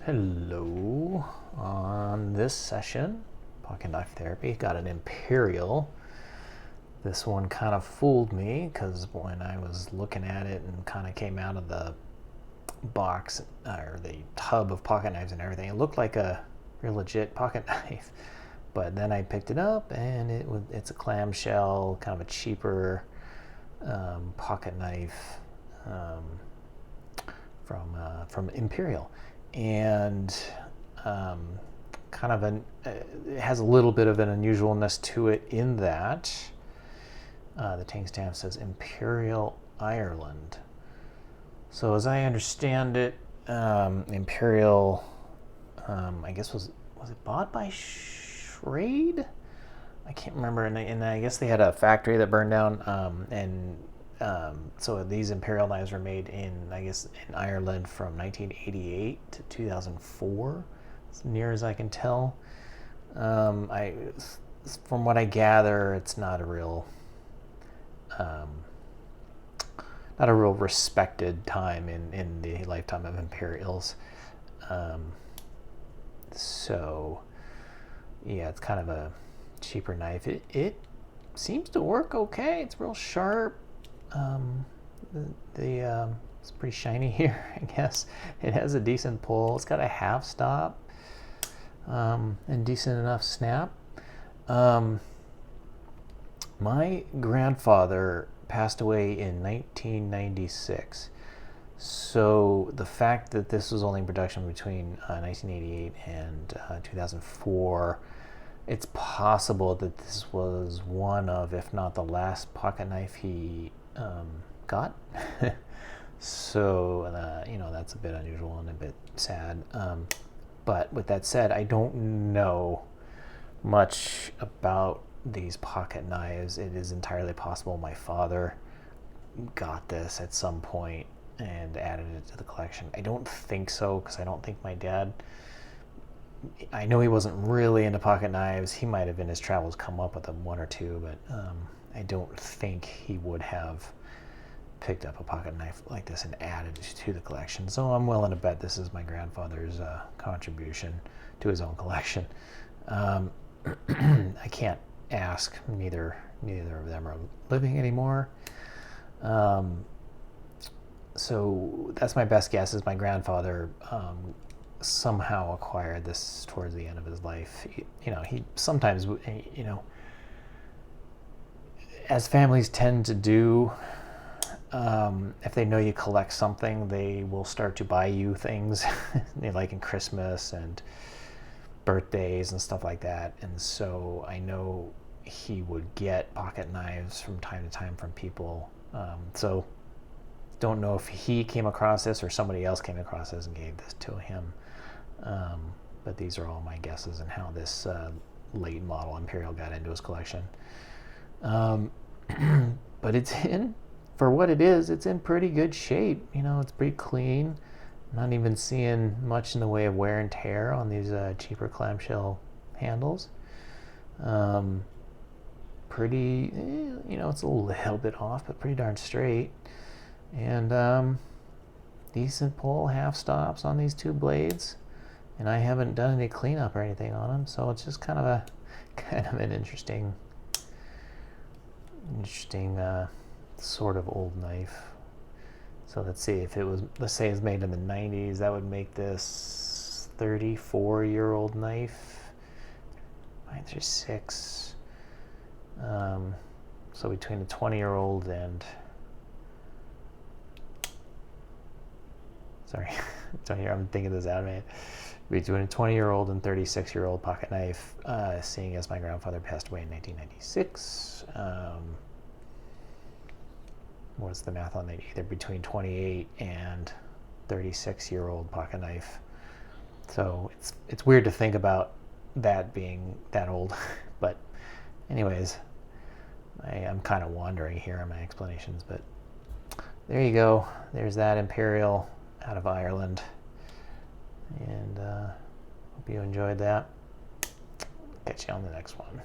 Hello. On this session, pocket knife therapy, got an Imperial. This one kind of fooled me because when I was looking at it and kind of came out of the box or the tub of pocket knives and everything, it looked like a real legit pocket knife. But then I picked it up and it's a clamshell, kind of a cheaper pocket knife from Imperial. And kind of it has a little bit of an unusualness to it in that the tank stamp says Imperial Ireland. So as I understand it, Imperial, I guess was it bought by Schrade? I can't remember, and I guess they had a factory that burned down, so these Imperial knives were made in Ireland from 1988 to 2004, as near as I can tell. From what I gather, it's not a real respected time in the lifetime of Imperials. So yeah, it's kind of a cheaper knife. It seems to work okay. It's real sharp. It's pretty shiny here, I guess. It has a decent pull. It's got a half stop and decent enough snap. My grandfather passed away in 1996. So the fact that this was only in production between 1988 and 2004, it's possible that this was one of, if not the last pocket knife he got. So, that's a bit unusual and a bit sad. But with that said, I don't know much about these pocket knives. It is entirely possible my father got this at some point and added it to the collection. I don't think so, because I don't think my dad, I know he wasn't really into pocket knives. He might have in his travels come up with one or two, but I don't think he would have picked up a pocket knife like this and added it to the collection. So I'm willing to bet this is my grandfather's contribution to his own collection. I can't ask. Neither of them are living anymore. So that's my best guess, is my grandfather somehow acquired this towards the end of his life. He sometimes, as families tend to do, if they know you collect something, they will start to buy you things, like in Christmas and birthdays and stuff like that. And so I know he would get pocket knives from time to time from people. So don't know if he came across this or somebody else came across this and gave this to him. But these are all my guesses on how this late model Imperial got into his collection. But for what it is, it's in pretty good shape. It's pretty clean. Not even seeing much in the way of wear and tear on these cheaper clamshell handles. Pretty, it's a little bit off, but pretty darn straight. And decent pull, half stops on these two blades. And I haven't done any cleanup or anything on them, so it's just kind of an interesting sort of old knife. So let's see, if it was, let's say it's made in the 90s, that would make this 34-year-old knife. 936. So between the 20-year-old and, sorry, I'm thinking this out, man. Between a 20-year-old and 36-year-old pocket knife, seeing as my grandfather passed away in 1996. What's the math on that? Either between 28 and 36-year-old pocket knife. So it's weird to think about that being that old. But anyways, I'm kind of wandering here in my explanations, but there you go. There's that Imperial out of Ireland. And hope you enjoyed that. Catch you on the next one.